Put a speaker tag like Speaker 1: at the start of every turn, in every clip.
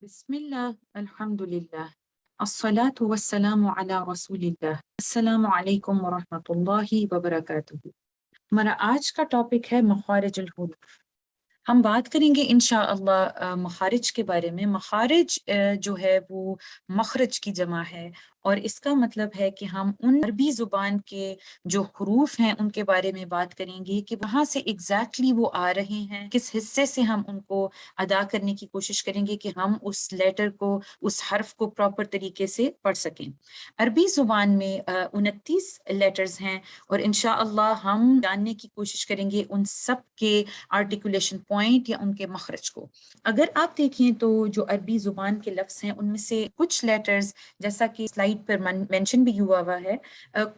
Speaker 1: بسم الله الحمد لله الصلاة والسلام على رسول الله السلام علیکم ورحمۃ اللہ وبرکاتہ۔ ہمارا آج کا ٹاپک ہے مخارج الحروف۔ ہم بات کریں گے انشاءاللہ مخارج کے بارے میں۔ مخارج جو ہے وہ مخرج کی جمع ہے، اور اس کا مطلب ہے کہ ہم ان عربی زبان کے جو حروف ہیں ان کے بارے میں بات کریں گے کہ وہاں سے ایگزیکٹلی وہ آ رہے ہیں، کس حصے سے ہم ان کو ادا کرنے کی کوشش کریں گے کہ ہم اس لیٹر کو، اس حرف کو پراپر طریقے سے پڑھ سکیں۔ عربی زبان میں 29 لیٹرز ہیں، اور انشاءاللہ ہم جاننے کی کوشش کریں گے ان سب کے آرٹیکولیشن پوائنٹ یا ان کے مخرج کو۔ اگر آپ دیکھیں تو جو عربی زبان کے لفظ ہیں ان میں سے کچھ لیٹرز، جیسا کہ سلائیڈ پر مینشن بھی ہوا ہے،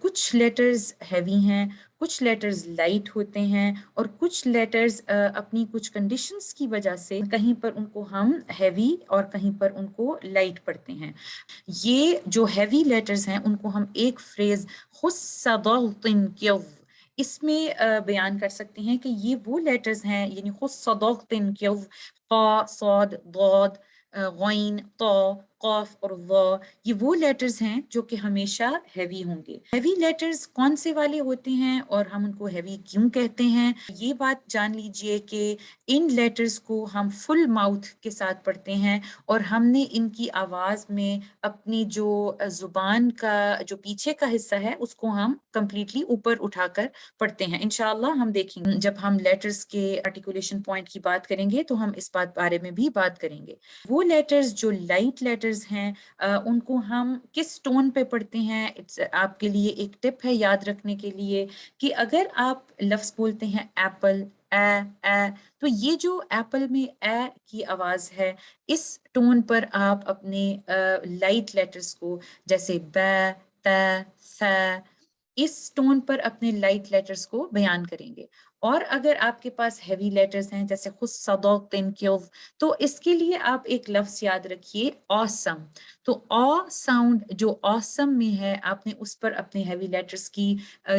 Speaker 1: کچھ لیٹرز ہیوی ہیں، کچھ لیٹرز لائٹ ہوتے ہیں، اور کچھ لیٹرز اپنی کچھ کنڈیشنز کی وجہ سے کہیں پر ان کو ہم ہیوی اور کہیں پر ان کو لائٹ پڑھتے ہیں۔ یہ جو ہیوی لیٹرز ہیں ان کو ہم ایک فریز خص ضغط کیو اس میں بیان کر سکتے ہیں کہ یہ وہ لیٹرز ہیں، یعنی خص ضغط کیو، قا، صاد، ضاد، غین، طا، قاف اور ظا، یہ وہ لیٹرز ہیں جو کہ ہمیشہ ہیوی ہوں گے۔ ہیوی لیٹرز کون سے والے ہوتے ہیں اور ہم ان کو ہیوی کیوں کہتے ہیں، یہ بات جان لیجئے کہ ان لیٹرز کو ہم فل ماؤتھ کے ساتھ پڑھتے ہیں، اور ہم نے ان کی آواز میں اپنی جو زبان کا جو پیچھے کا حصہ ہے اس کو ہم کمپلیٹلی اوپر اٹھا کر پڑھتے ہیں۔ انشاءاللہ ہم دیکھیں گے جب ہم لیٹرز کے آرٹیکولیشن پوائنٹ کی بات کریں گے تو ہم اس بارے میں بھی بات کریں گے۔ وہ لیٹرز جو لائٹ لیٹرز ہیں ان کو ہم کس ٹون پہ پڑھتے ہیں، آپ کے لیے ایک ٹپ ہے یاد رکھنے کے لیے کہ اگر آپ لفظ بولتے ہیں ایپل، اے، تو یہ جو ایپل میں اے کی آواز ہے، اس ٹون پر آپ اپنے لائٹ لیٹرز کو جیسے ب، ت، ث، اس ٹون پر اپنے لائٹ لیٹرز کو بیان کریں گے۔ اور اگر آپ کے پاس ہیوی لیٹرز ہیں جیسے خود صدوق تنکیو، تو اس کے لیے آپ ایک لفظ یاد رکھیے آسم۔ تو آ ساؤنڈ جو آسم میں ہے، آپ نے اس پر اپنے ہیوی لیٹرز کی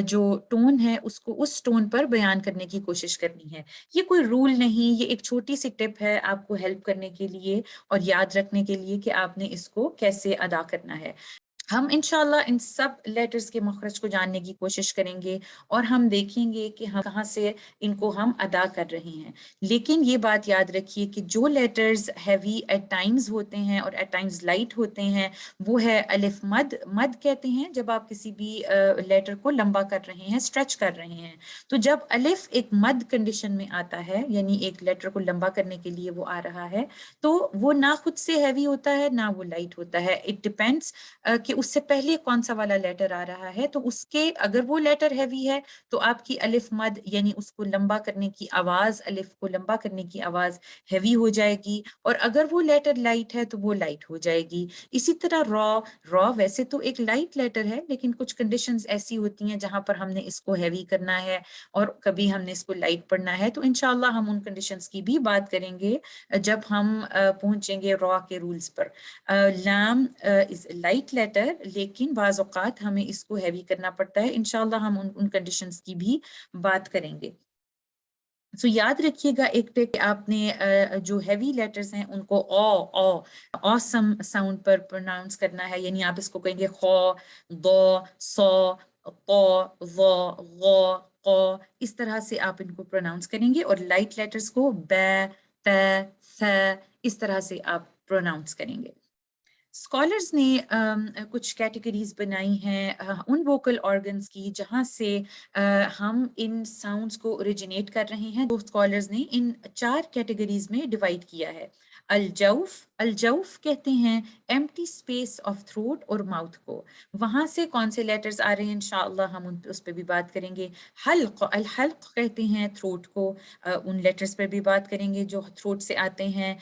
Speaker 1: جو ٹون ہے اس کو اس ٹون پر بیان کرنے کی کوشش کرنی ہے۔ یہ کوئی رول نہیں، یہ ایک چھوٹی سی ٹپ ہے آپ کو ہیلپ کرنے کے لیے اور یاد رکھنے کے لیے کہ آپ نے اس کو کیسے ادا کرنا ہے۔ ہم انشاءاللہ ان سب لیٹرز کے مخرج کو جاننے کی کوشش کریں گے، اور ہم دیکھیں گے کہ ہم کہاں سے ان کو ہم ادا کر رہے ہیں۔ لیکن یہ بات یاد رکھیے کہ جو لیٹرز ہیوی ایٹ ٹائمز ہوتے ہیں اور ایٹ ٹائمز لائٹ ہوتے ہیں، وہ ہے الف مد۔ مد کہتے ہیں جب آپ کسی بھی لیٹر کو لمبا کر رہے ہیں، اسٹریچ کر رہے ہیں۔ تو جب الف ایک مد کنڈیشن میں آتا ہے، یعنی ایک لیٹر کو لمبا کرنے کے لیے وہ آ رہا ہے، تو وہ نہ خود سے ہیوی ہوتا ہے نہ وہ لائٹ ہوتا ہے۔ اٹ ڈپینڈس کہ اس سے پہلے کون سا والا لیٹر آ رہا ہے۔ تو اس کے اگر وہ لیٹر ہیوی ہے تو آپ کی الف مد یعنی اس کو لمبا کرنے کی آواز، الف کو لمبا کرنے کی آواز ہیوی ہو جائے گی، اور اگر وہ لیٹر لائٹ ہے تو وہ لائٹ ہو جائے گی۔ اسی طرح را ویسے تو ایک لائٹ لیٹر ہے، لیکن کچھ کنڈیشنز ایسی ہوتی ہیں جہاں پر ہم نے اس کو ہیوی کرنا ہے اور کبھی ہم نے اس کو لائٹ پڑھنا ہے۔ تو انشاءاللہ ہم ان کنڈیشنز کی بھی بات کریں گے جب ہم پہنچیں گے را کے رولز پر۔ لام از لائٹ لیٹر، لیکن بعض اوقات ہمیں اس کو ہیوی کرنا پڑتا ہے۔ انشاءاللہ ہم ان کنڈیشنز کی بھی بات کریں گے۔ سو یاد رکھیے گا ایک ٹک، آپ نے جو ہیوی لیٹرز ہیں ان کو آسم ساؤنڈ پر پروناؤنس کرنا ہے، یعنی آپ اس کو کہیں گے خو، ضا، صا، طا، ظا، غا، قا، اس طرح سے آپ ان کو پروناؤنس کریں گے، اور لائٹ لیٹرز کو ب، ت، ث، اس طرح سے آپ پروناؤنس کریں گے۔ اسکالرز نے کچھ کیٹیگریز بنائی ہیں ان ووکل آرگنز کی جہاں سے ہم ان ساؤنڈز کو اوریجنیٹ کر رہے ہیں۔ دو اسکالرز نے ان 4 کیٹیگریز میں ڈیوائڈ کیا ہے۔ الجوف کہتے ہیں ایمٹی اسپیس آف تھروٹ اور ماؤتھ کو، وہاں سے کون سے لیٹرز آ رہے ہیں انشاءاللہ ہم اس پہ بھی بات کریں گے۔ الحلق کہتے ہیں تھروٹ کو، ان لیٹرز پہ بھی بات کریں گے جو تھروٹ سے آتے ہیں۔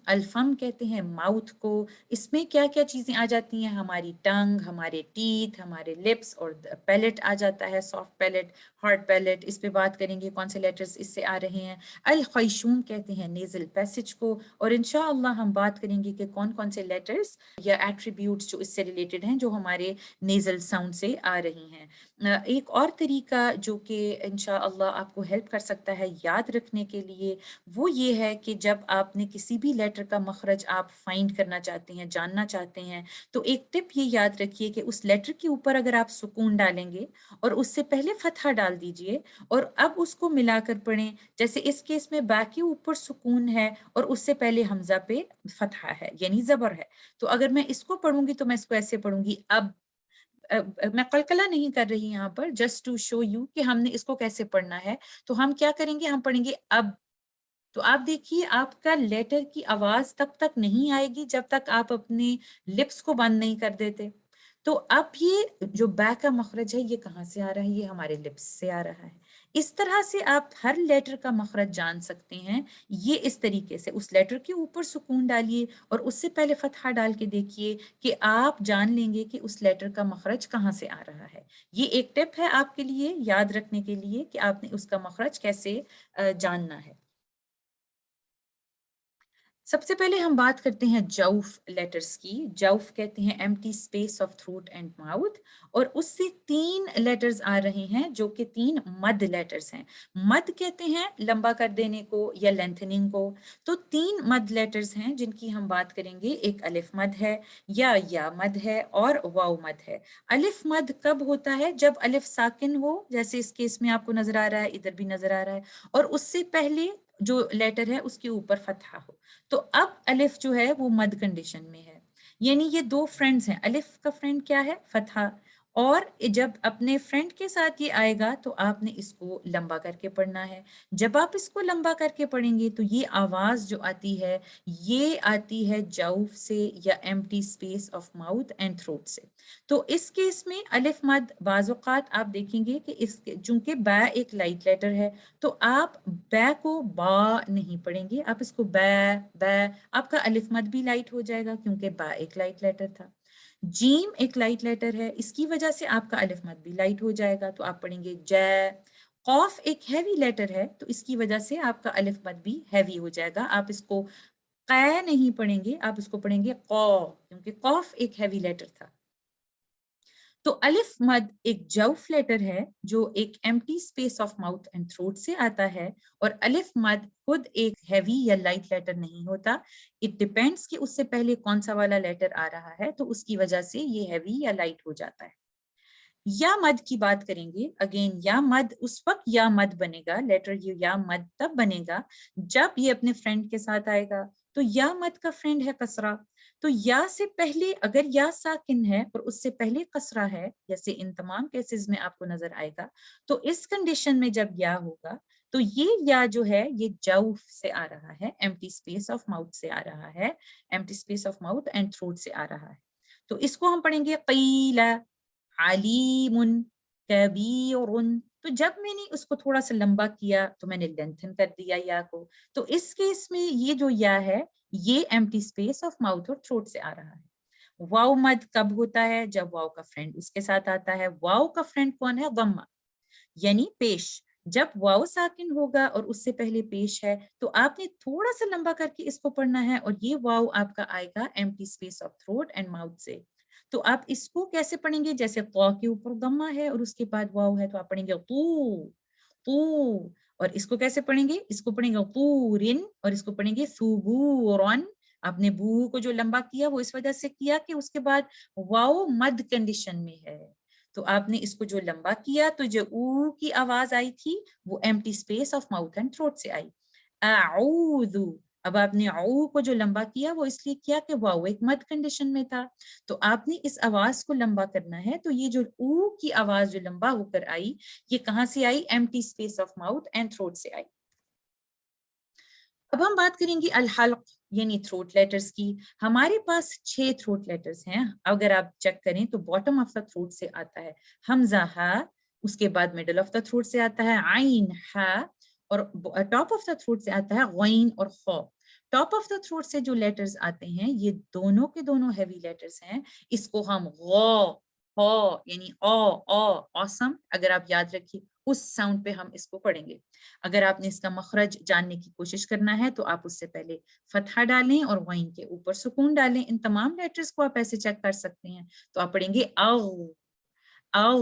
Speaker 1: الفم کہتے ہیں ماؤتھ کو، اس میں کیا کیا چیزیں آ جاتی ہیں، ہماری ٹنگ، ہمارے ٹیتھ، ہمارے لپس، اور پیلٹ آ جاتا ہے، سافٹ پیلٹ، ہارڈ پیلٹ، اس پہ بات کریں گے کون سے لیٹرز اس سے آ رہے ہیں۔ الخیشوم کہتے ہیں نیزل پیسج کو، اور انشاءاللہ ہم بات کریں گے کہ کون کون سے لیٹرز یا ایٹریبیوٹس جو اس سے ریلیٹڈ ہیں جو ہمارے نیزل ساؤنڈ سے آ رہی ہیں۔ ایک اور طریقہ جو کہ انشاءاللہ آپ کو ہیلپ کر سکتا ہے یاد رکھنے کے لیے، وہ یہ ہے کہ جب آپ نے کسی بھی لیٹر کا مخرج آپ فائنڈ کرنا چاہتے ہیں، جاننا چاہتے ہیں، تو ایک ٹپ یہ یاد رکھیے کہ اس لیٹر کے اوپر اگر آپ سکون ڈالیں گے اور اس سے پہلے فتحہ ڈال دیجئے اور اب اس کو ملا کر پڑھیں، جیسے اس کیس میں با کے اوپر سکون ہے اور اس سے پہلے حمزہ پہ فتحہ ہے یعنی زبر ہے، تو اگر میں اس کو پڑھوں گی تو میں اس کو ایسے پڑھوں گی اب. میں قلقلہ نہیں کر رہی یہاں پر، جسٹ ٹو شو یو کہ ہم نے اس کو کیسے پڑھنا ہے. تو ہم کیا کریں گے، ہم پڑھیں گے اب. تو آپ دیکھیے آپ کا لیٹر کی آواز تب تک نہیں آئے گی جب تک آپ اپنے لپس کو بند نہیں کر دیتے. تو اب یہ جو با کا مخرج ہے یہ کہاں سے آ رہا ہے، یہ ہمارے لپس سے آ رہا ہے. اس طرح سے آپ ہر لیٹر کا مخرج جان سکتے ہیں. یہ اس طریقے سے اس لیٹر کے اوپر سکون ڈالیے اور اس سے پہلے فتحہ ڈال کے دیکھیے کہ آپ جان لیں گے کہ اس لیٹر کا مخرج کہاں سے آ رہا ہے. یہ ایک ٹپ ہے آپ کے لیے یاد رکھنے کے لیے کہ آپ نے اس کا مخرج کیسے جاننا ہے. سب سے پہلے ہم بات کرتے ہیں جوف لیٹرز کی. جوف کہتے ہیں empty space of throat and mouth, اور اس سے 3 لیٹرز آ رہے ہیں جو کہ 3 مد لیٹرز ہیں. مد کہتے ہیں لمبا کر دینے کو یا لینتھننگ کو. تو 3 مد لیٹرز ہیں جن کی ہم بات کریں گے. ایک الف مد ہے، یا مد ہے اور واو مد ہے. الف مد کب ہوتا ہے؟ جب الف ساکن ہو، جیسے اس کیس میں آپ کو نظر آ رہا ہے، ادھر بھی نظر آ رہا ہے، اور اس سے پہلے جو لیٹر ہے اس کے اوپر فتحہ ہو. تو اب الف جو ہے وہ مد کنڈیشن میں ہے. یعنی یہ 2 فرینڈز ہیں. الف کا فرینڈ کیا ہے؟ فتحہ. اور جب اپنے فرینڈ کے ساتھ یہ آئے گا تو آپ نے اس کو لمبا کر کے پڑھنا ہے. جب آپ اس کو لمبا کر کے پڑھیں گے تو یہ آواز جو آتی ہے یہ آتی ہے جوف سے یا empty space of mouth and throat سے. تو اس کیس میں الف مد بعض اوقات آپ دیکھیں گے کہ چونکہ با ایک لائٹ لیٹر ہے تو آپ با کو با نہیں پڑھیں گے، آپ اس کو با. آپ کا الف مد بھی لائٹ ہو جائے گا کیونکہ با ایک لائٹ لیٹر تھا. جیم ایک لائٹ لیٹر ہے، اس کی وجہ سے آپ کا الف مد بھی لائٹ ہو جائے گا تو آپ پڑھیں گے جے. قوف ایک ہیوی لیٹر ہے تو اس کی وجہ سے آپ کا الف مد بھی ہیوی ہو جائے گا. آپ اس کو قے نہیں پڑھیں گے، آپ اس کو پڑھیں گے قو، کیونکہ قوف ایک ہیوی لیٹر تھا. تو الف مد ایک جوف لیٹر ہے جو ایک empty space of mouth and throat سے آتا ہے، اور الف مد خود ایک ہیوی یا لائٹ لیٹر نہیں ہوتا. اٹ ڈیپینڈس کہ اس سے پہلے کون سا والا لیٹر آ رہا ہے تو اس کی وجہ سے یہ ہیوی یا لائٹ ہو جاتا ہے. یا مد کی بات کریں گے. اگین یا مد اس وقت یا مد بنے گا، لیٹر یو یا مد تب بنے گا جب یہ اپنے فرینڈ کے ساتھ آئے گا. تو یا مد کا فرینڈ ہے کسرہ. تو یا سے پہلے اگر یا ساکن ہے اور اس سے پہلے کسرہ ہے، جیسے ان تمام کیسز میں آپ کو نظر آئے گا، تو اس کنڈیشن میں جب یا ہوگا تو یہ یا جو ہے یہ جوف سے آ رہا ہے، ایمٹی اسپیس آف ماؤتھ سے آ رہا ہے، empty space of mouth and throat سے آ رہا ہے. تو اس کو ہم پڑھیں گے قیلا علیم کبیر. تو جب میں نے اس کو تھوڑا سا لمبا کیا تو میں نے لینتھن کر دیا یا کو. تو اس کیس میں یہ جو یا ہے یہ ایمٹی اسپیس آف ماؤتھ اور تھروٹ سے آ رہا ہے. واو مد کب ہوتا ہے؟ جب واو کا فرینڈ اس کے ساتھ آتا ہے. واو کا فرینڈ کون ہے؟ ضمہ یعنی پیش. جب واو ساکن ہوگا اور اس سے پہلے پیش ہے تو آپ نے تھوڑا سا لمبا کر کے اس کو پڑھنا ہے، اور یہ واو آپ کا آئے گا empty space of throat and mouth سے. تو آپ اس کو کیسے پڑھیں گے؟ جیسے قا کے اوپر ضمہ ہے اور اس کے بعد واو ہے تو آپ پڑھیں گے تو. اور اس کو کیسے پڑھیں گے؟ اس کو پڑھیں گے طورن، اور اس کو پڑھیں گے ثبورن. آپ نے بو کو جو لمبا کیا وہ اس وجہ سے کیا کہ اس کے بعد واو مد کنڈیشن میں ہے، تو آپ نے اس کو جو لمبا کیا تو جو او کی آواز آئی تھی وہ empty space of mouth and throat سے آئی. اعوذ. اب آپ نے او کو جو لمبا کیا وہ اس لیے کیا کہ واو ایک مد کنڈیشن میں تھا، تو آپ نے اس آواز کو لمبا کرنا ہے. تو یہ جو او کی آواز جو لمبا ہو کر آئی یہ کہاں سے آئی؟ Empty space of mouth and throat سے آئی. اب ہم بات کریں گے الحلق یعنی تھروٹ لیٹرز کی. ہمارے پاس 6 تھروٹ لیٹرز ہیں. اگر آپ چیک کریں تو باٹم آف دا تھروٹ سے آتا ہے حمزہ ہا، اس کے بعد مڈل آف دا تھروٹ سے آتا ہے عین ہا، اور ٹاپ آف دا تھروٹ سے آتا ہے غین اور خا. ٹاپ آف دا تھروٹ سے جو لیٹرز آتے ہیں یہ دونوں کے دونوں ہیوی لیٹرز ہیں. اس کو ہم غا یعنی آسم اگر آپ یاد رکھیے اس ساؤنڈ پہ ہم اس کو پڑھیں گے. اگر آپ نے اس کا مخرج جاننے کی کوشش کرنا ہے تو آپ اس سے پہلے فتحہ ڈالیں اور غین کے اوپر سکون ڈالیں. ان تمام لیٹرز کو آپ ایسے چیک کر سکتے ہیں. تو آپ پڑھیں گے او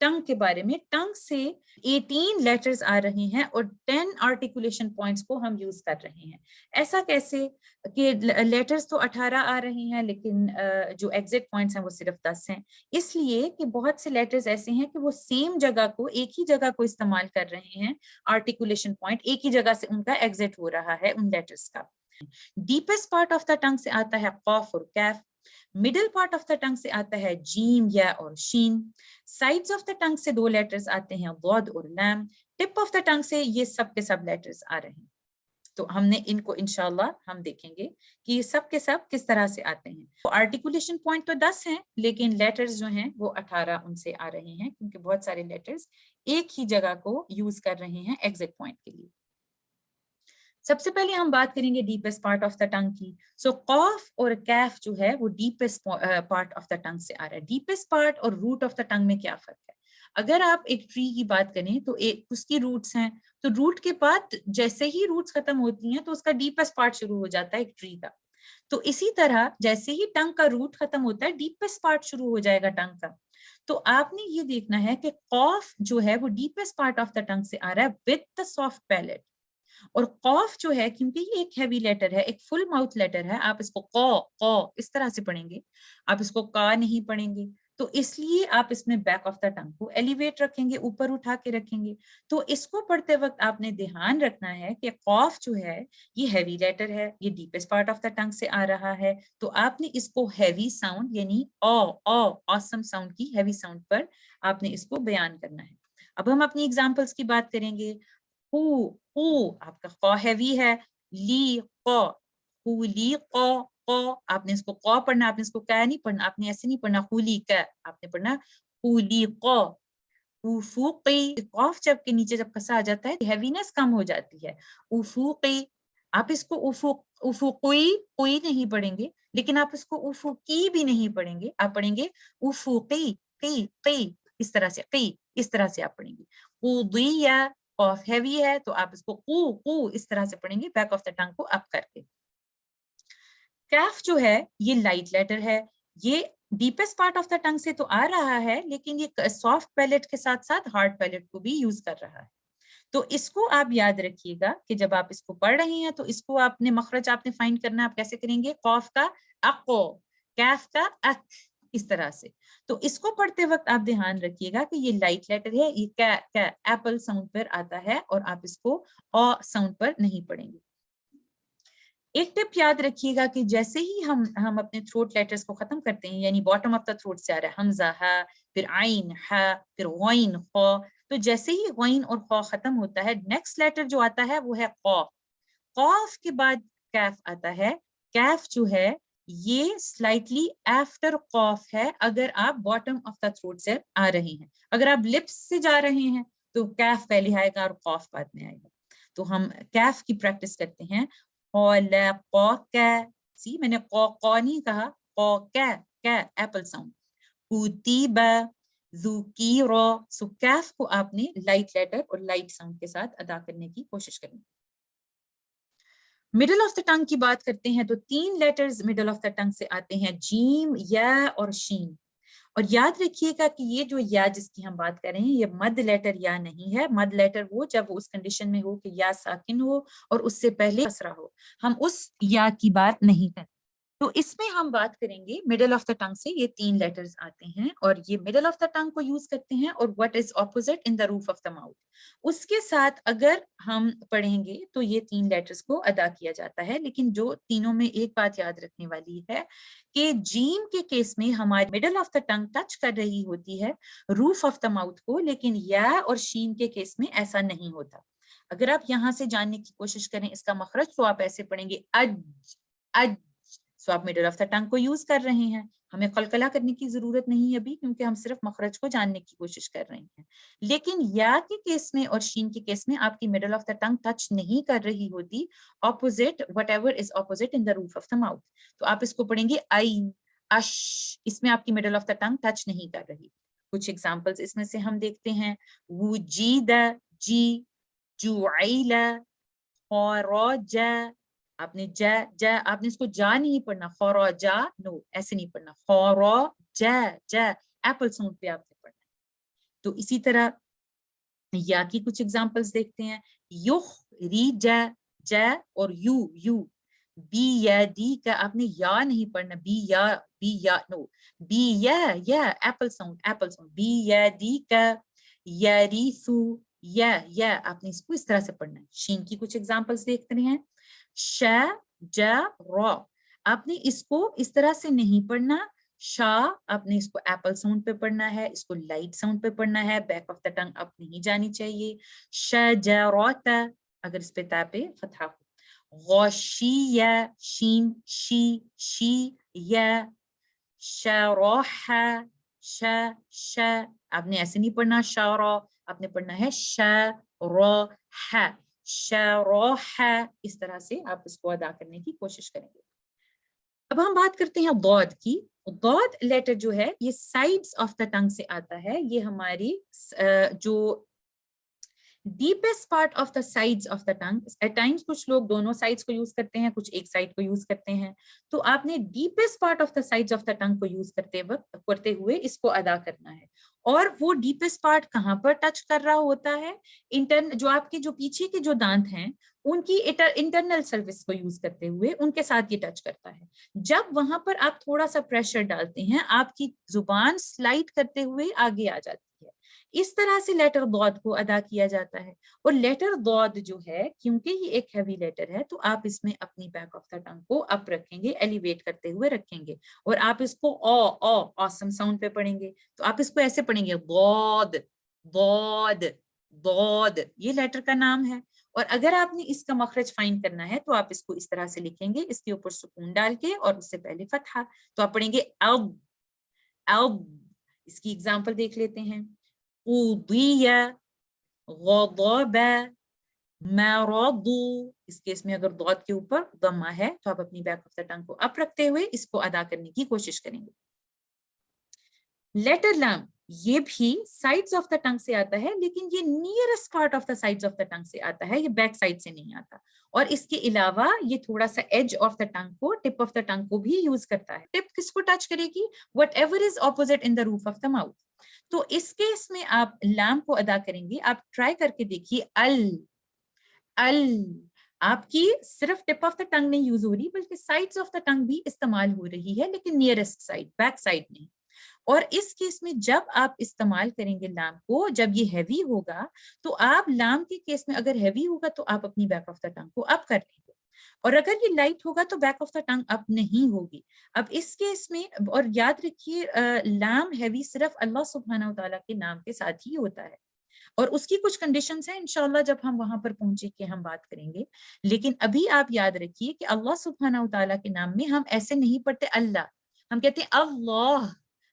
Speaker 1: ٹنگ کے بارے میں. ٹنگ سے 18 لیٹرز آ رہے ہیں اور 10 آرٹیکولیشن پوائنٹس کو ہم یوز کر رہے ہیں. ایسا کیسے کہ لیٹرز تو 18 آ رہے ہیں لیکن جو ایگزٹ پوائنٹس ہیں وہ صرف 10 ہیں. اس لیے کہ بہت سے لیٹرز ایسے ہیں کہ وہ سیم جگہ کو ایک ہی جگہ کو استعمال کر رہے ہیں. آرٹیکولیشن پوائنٹ ایک ہی جگہ سے ان کا ایگزٹ ہو رہا ہے ان لیٹرز کا. Deepest part of the tongue سے آتا ہے قاف اور کیف. Middle part of the tongue سے آتا ہے جیم یا اور شین. سائڈز آف دا ٹنگ سے 2 لیٹرز آتے ہیں ضاد اور لام. ٹپ آف دا ٹنگ سے یہ سب کے سب لیٹرز آ رہے ہیں. تو ہم نے ان کو انشاءاللہ ہم دیکھیں گے کہ یہ سب کے سب کس طرح سے آتے ہیں. آرٹیکولیشن پوائنٹ تو 10 ہیں لیکن لیٹرز جو ہیں وہ 18 ان سے آ رہے ہیں کیونکہ بہت سارے لیٹرز ایک ہی جگہ کو یوز کر رہے ہیں ایگزٹ پوائنٹ کے لیے. سب سے پہلے ہم بات کریں گے ڈیپسٹ پارٹ آف دا ٹنگ کی. سو قاف اور کیف جو ہے وہ deepest part of the tongue سے آ رہا ہے. ڈیپسٹ پارٹ اور روٹ آف دا ٹنگ میں کیا فرق ہے؟ اگر آپ ایک ٹری کی بات کریں تو اس کی روٹس ہیں تو روٹ کے بعد جیسے ہی روٹس ختم ہوتی ہیں تو اس کا ڈیپسٹ پارٹ شروع ہو جاتا ہے ایک ٹری کا. تو اسی طرح جیسے ہی ٹنگ کا روٹ ختم ہوتا ہے ڈیپسٹ پارٹ شروع ہو جائے گا ٹنگ کا. تو آپ نے یہ دیکھنا ہے کہ قاف جو ہے وہ deepest part of the tongue سے آ رہا ہے وتھ دا سافٹ پیلٹ. اور قاف جو ہے کیونکہ یہ ایک ہیوی لیٹر ہے ایک فل ماؤتھ لیٹر ہے آپ اس کو قا اس طرح سے پڑھیں گے. آپ اس کو کا نہیں پڑھیں گے. تو اس لیے آپ اس میں بیک آف دا ٹنگ کو ایلیویٹ رکھیں گے اوپر اٹھا کے رکھیں گے. تو اس کو پڑھتے وقت آپ نے دھیان رکھنا ہے کہ قاف جو ہے یہ ہیوی لیٹر ہے یہ deepest part of the tongue سے آ رہا ہے. تو آپ نے اس کو ہیوی ساؤنڈ یعنی آسم ساؤنڈ کی ہیوی ساؤنڈ پر آپ نے اس کو بیان کرنا ہے. اب ہم اپنی ایگزامپلس کی بات کریں گے. آپ کا قا ہیوی ہے. لی قا لی قا قا آپ نے اس کو قا پڑھنا آپ نے اس کو کا نہیں پڑھنا. آپ نے ایسے نہیں پڑھنا خولی کا آپ نے پڑھنا خولی قا. افوقی قاف جب کے نیچے جب کسا آ جاتا ہے ہیوینس کم ہو جاتی ہے. افوقی آپ اس کو افوقی کوئی نہیں پڑھیں گے لیکن آپ اس کو افوقی بھی نہیں پڑھیں گے. آپ پڑھیں گے افوقی قی قی اس طرح سے قی اس طرح سے آپ پڑھیں گے. قضیہ قاف ہیوی ہے تو آپ اس کو قو اس طرح سے پڑھیں گے بیک آف دا ٹنگ کو اپ کر کے. کیف جو ہے یہ لائٹ لیٹر ہے. یہ deepest part of the tongue سے تو آ رہا ہے لیکن یہ سافٹ پیلٹ کے ساتھ ساتھ ہارڈ پیلٹ کو بھی یوز کر رہا ہے. تو اس کو آپ یاد رکھیے گا کہ جب آپ اس کو پڑھ رہے ہیں تو اس کو آپ نے مخرج آپ نے فائنڈ کرنا ہے. آپ کیسے کریں گے؟ قاف کا اقو کیف کا اک اس طرح سے. تو اس کو پڑھتے وقت آپ دھیان رکھیے گا کہ یہ لائٹ لیٹر ہے یہ ایپل ساؤنڈ پر آتا ہے اور آپ اس کو ساؤنڈ پر نہیں پڑھیں گے. ایک ٹپ یاد رکھیے گا کہ جیسے ہی ہم اپنے تھروٹ لیٹرز کو ختم کرتے ہیں یعنی باٹم آف دا تھروٹ سے آ رہا ہے حمزہ ہا پھر عین ہا پھر غین خا. تو جیسے ہی غین اور خا ختم ہوتا ہے نیکسٹ لیٹر جو آتا ہے وہ ہے قاف. قاف کے بعد کیف آتا ہے. کیف جو ہے یہ سلائٹلی آفٹر قاف ہے اگر آپ باٹم آف دا تھروٹ سے آ رہے ہیں. اگر آپ لپس سے جا رہے ہیں تو کیف پہلے آئے گا اور قاف بعد میں آئے گا. تو ہم کیف کی پریکٹس کرتے ہیں. سی میں نے قا نہیں کہا قا ایپل ساؤنڈ. کتیبہ ذکیرہ. سو کیف کو آپ نے لائٹ لیٹر اور لائٹ ساؤنڈ کے ساتھ ادا کرنے کی کوشش کریں. مڈل آف دا ٹنگ کی بات کرتے ہیں تو 3 letters middle of the tongue سے آتے ہیں جیم یا اور شین. اور یاد رکھیے گا کہ یہ جو یا جس کی ہم بات کر رہے ہیں یہ مد لیٹر یا نہیں ہے. مد لیٹر وہ جب وہ اس کنڈیشن میں ہو کہ یا ساکن ہو اور اس سے پہلے کسرہ ہو. ہم اس یا کی بات نہیں کرتے. تو اس میں ہم بات کریں گے مڈل آف دا ٹنگ سے یہ 3 لیٹرز آتے ہیں اور یہ مڈل آف دا ٹنگ کو یوز کرتے ہیں. اور what is opposite in the roof of the mouth اس کے ساتھ اگر ہم پڑھیں گے تو یہ 3 لیٹرز کو ادا کیا جاتا ہے. لیکن جو تینوں میں ایک بات یاد رکھنے والی ہے کہ جیم کے کیس میں ہماری middle of the tongue touch کر رہی ہوتی ہے روف آف دا ماؤتھ کو لیکن یا اور شین کے کیس میں ایسا نہیں ہوتا. اگر آپ یہاں سے جاننے کی کوشش کریں اس کا مخرج تو آپ ایسے پڑھیں گے اج اج. سو آپ مڈل آف دا ٹنگ کو یوز کر رہے ہیں. ہمیں قلقلہ کرنے کی ضرورت نہیں ابھی کیونکہ ہم صرف مخرج کو جاننے کی کوشش کر رہے ہیں. لیکن یا کے کیس میں اور شین کے کیس میں آپ کی middle of the tongue touch نہیں کر رہی ہوتی. Opposite whatever is opposite in the roof of the mouth. تو آپ اس کو پڑھیں گے عین اش. اس میں آپ کی middle of the tongue touch نہیں کر رہی. کچھ ایگزامپلس اس میں سے ہم دیکھتے ہیں. وجید جی جعیل خرج. آپ نے جا جا آپ نے اس کو جا نہیں پڑھنا خرجا نو ایسے نہیں پڑھنا خرجا جا ایپل ساؤنڈ پہ آپ نے پڑھنا. تو اسی طرح یا کی کچھ ایگزامپلس دیکھتے ہیں. یخ ری جا جا اور یو بی یا دی کا آپ نے یا نہیں پڑھنا, بی یا نو, بی یا ایپل ساؤنڈ بی یا دی کا یریثو یا آپ نے اس کو اس طرح سے پڑھنا ہے. شین کی کچھ ایگزامپلس دیکھتے ہیں. شا جا را آپ نے اس کو اس طرح سے نہیں پڑھنا. شاہ آپ نے اس کو ایپل ساؤنڈ پہ پڑھنا ہے, اس کو لائٹ ساؤنڈ پہ پڑھنا ہے, بیک آف دا ٹنگ اب نہیں جانی چاہیے. شجرات اگر اس پہ تا پہ فتحہ ہو. غشیہ شین شی یا. شراح ش آپ نے ایسے نہیں پڑھنا شارا, آپ نے پڑھنا ہے شراح شراح. اس طرح سے آپ اس کو ادا کرنے کی کوشش کریں گے. اب ہم بات کرتے ہیں ضاد کی. ضاد لیٹر جو ہے یہ سائڈز آف دا ٹنگ سے آتا ہے. یہ ہماری جو deepest part of the sides of the tongue. At times کچھ لوگ دونوں سائڈز کو یوز کرتے ہیں, کچھ ایک سائڈ کو یوز کرتے ہیں. تو آپ نے deepest part of the sides of the tongue کو یوز کرتے ہوئے اس کو ادا کرنا ہے. اور وہ ڈیپسٹ پارٹ کہاں پر ٹچ کر رہا ہوتا ہے؟ جو آپ کے جو پیچھے کے جو دانت ہیں ان کی انٹرنل سروس کو یوز کرتے ہوئے ان کے ساتھ یہ ٹچ کرتا ہے. جب وہاں پر آپ تھوڑا سا پریشر ڈالتے ہیں آپ کی زبان سلائڈ کرتے ہوئے آگے آ جاتی ہے. اس طرح سے لیٹر ضاد کو ادا کیا جاتا ہے. اور لیٹر ضاد جو ہے کیونکہ یہ ایک ہیوی لیٹر ہے تو آپ اس میں اپنی بیک آف دا ٹنگ کو اپ رکھیں گے, ایلیویٹ کرتے ہوئے رکھیں گے, اور آپ اس کو آسم ساؤنڈ پہ پڑھیں گے. تو آپ اس کو ایسے پڑھیں گے ضاد ضاد ضاد, یہ لیٹر کا نام ہے. اور اگر آپ نے اس کا مخرج فائنڈ کرنا ہے تو آپ اس کو اس طرح سے لکھیں گے, اس کے اوپر سکون ڈال کے اور اس سے پہلے فتحہ. تو آپ پڑھیں گے اب اب. اس کی ایگزامپل دیکھ لیتے ہیں. قضی غضب مرض. اس کیس میں اگر ضاد کے اوپر ضمہ ہے تو آپ اپنی بیک آف دا ٹنگ کو اپ رکھتے ہوئے اس کو ادا کرنے کی کوشش کریں گے. لیٹر لام یہ بھی سائڈز آف دا ٹنگ سے آتا ہے, لیکن یہ nearest part of the sides of the tongue سے آتا ہے, یہ بیک سائڈ سے نہیں آتا. اور اس کے علاوہ یہ تھوڑا سا ایج آف دا ٹنگ کو, ٹپ آف دا ٹنگ کو بھی یوز کرتا ہے. ٹپ کس کو ٹچ کرے گی؟ Whatever is opposite in the roof of the mouth. تو اس کیس میں آپ لام کو ادا کریں گے. آپ ٹرائی کر کے دیکھیے ال آپ کی صرف ٹپ آف دا ٹنگ نہیں یوز ہو رہی بلکہ سائڈز آف دا ٹنگ بھی استعمال ہو رہی ہے, لیکن نیئرسٹ سائڈ, بیک سائڈ نہیں. اور اس کیس میں جب آپ استعمال کریں گے لام کو, جب یہ ہیوی ہوگا تو آپ لام کے کیس میں اگر ہیوی ہوگا تو آپ اپنی بیک آف دا ٹنگ کو اپ کر لیں گے, اور اگر یہ لائٹ ہوگا تو بیک آف دا ٹنگ اپ نہیں ہوگی. اب اس کیس میں اور یاد رکھیے لام ہیوی صرف اللہ سبحانہ و تعالیٰ کے نام کے ساتھ ہی ہوتا ہے, اور اس کی کچھ کنڈیشنز ہیں انشاءاللہ جب ہم وہاں پر پہنچے کہ ہم بات کریں گے. لیکن ابھی آپ یاد رکھیے کہ اللہ سبحانہ و تعالیٰ کے نام میں ہم ایسے نہیں پڑھتے اللہ, ہم کہتے ہیں اللہ,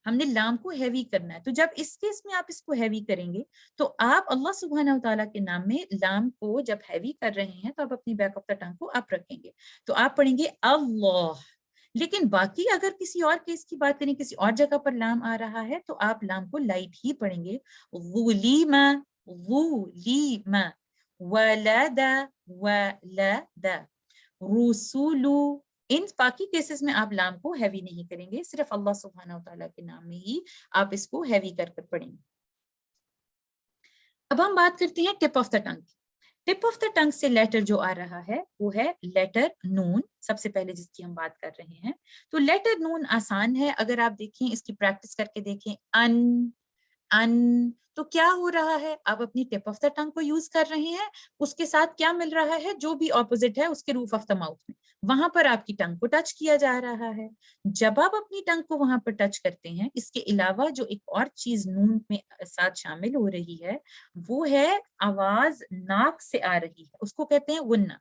Speaker 1: ہم نے لام کو ہیوی کرنا ہے. تو جب اس کیس میں آپ اس کو ہیوی کریں گے تو آپ اللہ سبحانہ و تعالیٰ کے نام میں لام کو جب ہیوی کر رہے ہیں تو آپ اپنی بیک آف دا ٹنگ کو اپ رکھیں گے, تو آپ پڑھیں گے اللہ. لیکن باقی اگر کسی اور کیس کی بات کریں, کسی اور جگہ پر لام آ رہا ہے تو آپ لام کو لائٹ ہی پڑھیں گے. ظلم ظلم ولد ولد رسول. ان باقی کیسز میں آپ لام کو ہیوی نہیں کریں گے, صرف اللہ سبحانہ و تعالیٰ کے نام میں ہی آپ اس کو ہیوی کر کر پڑھیں گے. اب ہم بات کرتے ہیں ٹپ of the tongue. Tip of the tongue سے لیٹر جو آ رہا ہے وہ ہے لیٹر نون, سب سے پہلے جس کی ہم بات کر رہے ہیں. تو لیٹر نون آسان ہے, اگر آپ دیکھیں اس کی پریکٹس کر کے دیکھیں. ان تو کیا ہو رہا ہے, آپ اپنی ٹپ آف دا ٹنگ کو یوز کر رہے ہیں, اس کے ساتھ کیا مل رہا ہے, جو بھی اپوزٹ ہے اس کے روف آف دا ماؤتھ میں, وہاں پر آپ کی ٹنگ کو ٹچ کیا جا رہا ہے. جب آپ اپنی ٹنگ کو وہاں پر ٹچ کرتے ہیں, اس کے علاوہ جو ایک اور چیز نون میں ساتھ شامل ہو رہی ہے وہ ہے آواز ناک سے آ رہی ہے, اس کو کہتے ہیں غنہ.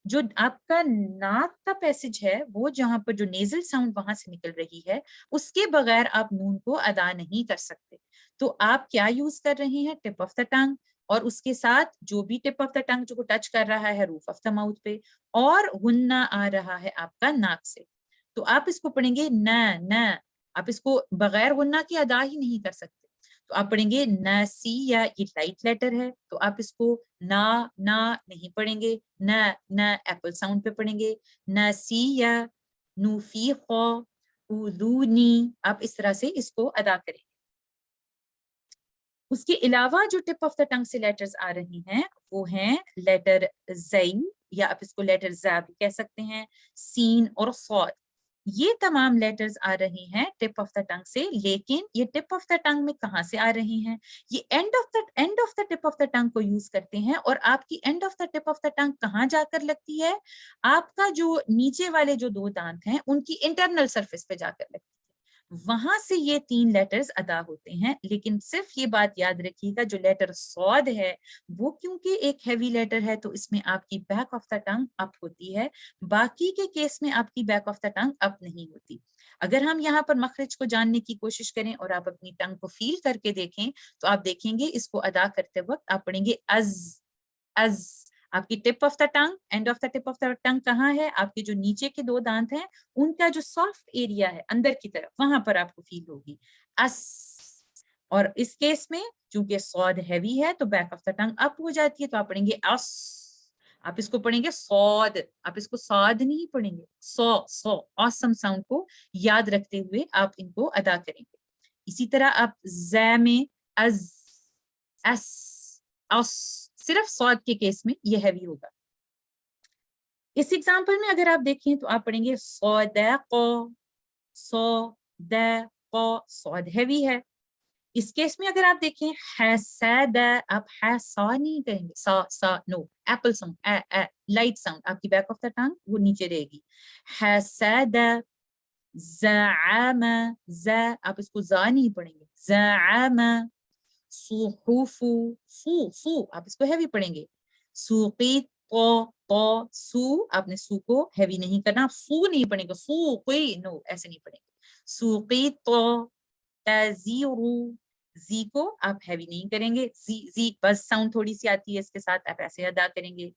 Speaker 1: جو آپ کا ناک کا پیسج ہے, وہ جہاں پر جو نیزل ساؤنڈ وہاں سے نکل رہی ہے, اس کے بغیر آپ نون کو ادا نہیں کر سکتے. تو آپ کیا یوز کر رہے ہیں, ٹپ آف دا ٹنگ, اور اس کے ساتھ جو بھی ٹپ آف دا ٹنگ جو ٹچ کر رہا ہے روف آف دا ماؤتھ پہ, اور غنہ آ رہا ہے آپ کا ناک سے. تو آپ اس کو پڑھیں گے نہ, آپ اس کو بغیر غنہ کے ادا ہی نہیں کر سکتے. تو آپ پڑھیں گے نسی, یا یہ لائٹ لیٹر ہے تو آپ اس کو نا نہیں پڑھیں گے, نہ ایپل ساؤنڈ پہ پڑھیں گے. نسی یا نوفی خو اذونی, آپ اس طرح سے اس کو ادا کریں. اس کے علاوہ جو ٹپ آف دا ٹنگ سے لیٹرز آ رہی ہیں وہ ہیں لیٹر زئی، یا آپ اس کو لیٹر زا بھی کہہ سکتے ہیں، سین اور صاد. یہ تمام لیٹرز آ رہی ہیں ٹپ آف دا ٹنگ سے، لیکن یہ ٹپ آف دا ٹنگ میں کہاں سے آ رہی ہیں؟ یہ end of the tip of the tongue کو یوز کرتے ہیں. اور آپ کی end of the tip of the tongue کہاں جا کر لگتی ہے؟ آپ کا جو نیچے والے جو دو دانت ہیں ان کی انٹرنل سرفیس پہ جا کر لگتی ہے، وہاں سے یہ 3 لیٹرز ادا ہوتے ہیں. لیکن صرف یہ بات یاد رکھیے گا، جو لیٹر صاد ہے وہ کیونکہ ایک ہیوی لیٹر ہے تو اس میں آپ کی بیک آف دا ٹنگ اپ ہوتی ہے، باقی کے کیس میں آپ کی بیک آف دا ٹنگ اپ نہیں ہوتی. اگر ہم یہاں پر مخرج کو جاننے کی کوشش کریں اور آپ اپنی ٹنگ کو فیل کر کے دیکھیں تو آپ دیکھیں گے اس کو ادا کرتے وقت آپ پڑھیں گے از از. آپ کی tip of the tongue, end of the tip of the tongue کہاں ہے؟ آپ کے جو نیچے کے دو دانت ہیں ان کا جو سافٹ ایریا ہے اندر کی طرف، وہاں پر آپ کو فیل ہوگی اس. اور اس کیس میں چونکہ صاد ہیوی ہے تو بیک آف دا ٹنگ اپ ہو جاتی ہے، تو آپ پڑھیں گے اس. آپ اس کو پڑھیں گے صاد، آپ اس کو صاد نہیں پڑھیں گے، سو آسم ساؤنڈ کو یاد رکھتے ہوئے آپ ان کو ادا کریں گے. اسی طرح آپ ز میں از، اس، اس، صرف صاد کے کیس میں یہ ہیوی ہوگا. اس ایگزامپل میں اگر آپ دیکھیں تو آپ پڑھیں گے صدق، صدق، صاد ہیوی ہے. اس کیس میں اگر آپ دیکھیں حسد، آپ حسا نہیں کہیں گے، سا سا نو، ایپل ساؤنڈ، لائٹ ساؤنڈ، آپ کی بیک آف دا ٹنگ وہ نیچے رہے گی. حسد، زعم، ز، آپ اس کو زا نہیں پڑھیں گے، زعم. صحف، سو، آپ اس کو ہیوی پڑھیں گے. سوقیت، سو، آپ نے سو کو ہیوی نہیں کرنا، سو نہیں پڑھیں گے، سو کوئی نو ایسے نہیں پڑھیں گے. سوقیت، تزیرو، زی کو آپ ہیوی نہیں کریں گے، زی بس ساؤنڈ تھوڑی سی آتی ہے اس کے ساتھ، آپ ایسے ادا کریں گے.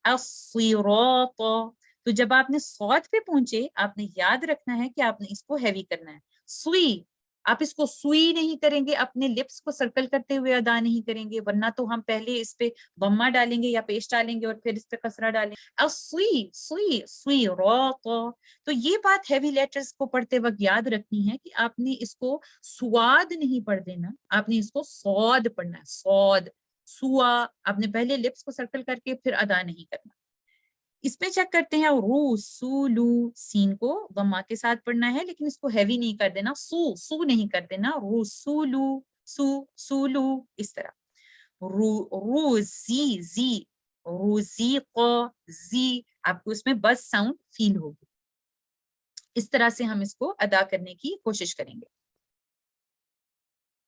Speaker 1: الصراط، تو جب آپ نے صاد پہ پہنچے آپ نے یاد رکھنا ہے کہ آپ نے اس کو ہیوی کرنا ہے. سوئی، آپ اس کو سوئی نہیں کریں گے، اپنے لپس کو سرکل کرتے ہوئے ادا نہیں کریں گے، ورنہ تو ہم پہلے اس پہ بما ڈالیں گے یا پیش ڈالیں گے اور پھر اس پہ کسرہ ڈالیں گے. سوئی، سوئی، سوئی راط. تو یہ بات ہیوی لیٹرز کو پڑھتے وقت یاد رکھنی ہے کہ آپ نے اس کو سواد نہیں پڑھ دینا، آپ نے اس کو صاد پڑھنا ہے، صاد. سوا، آپ نے پہلے لپس کو سرکل کر کے پھر ادا نہیں کرنا. اس میں چیک کرتے ہیں رو، سولو، سین کو ضمہ کے ساتھ پڑھنا ہے لیکن اس کو ہیوی نہیں کر دینا، سو نہیں کر دینا، رو سولو، سولو، اس طرح. رو زی، روزی کو، زی، آپ کو اس میں بس ساؤنڈ فیل ہوگی. اس طرح سے ہم اس کو ادا کرنے کی کوشش کریں گے.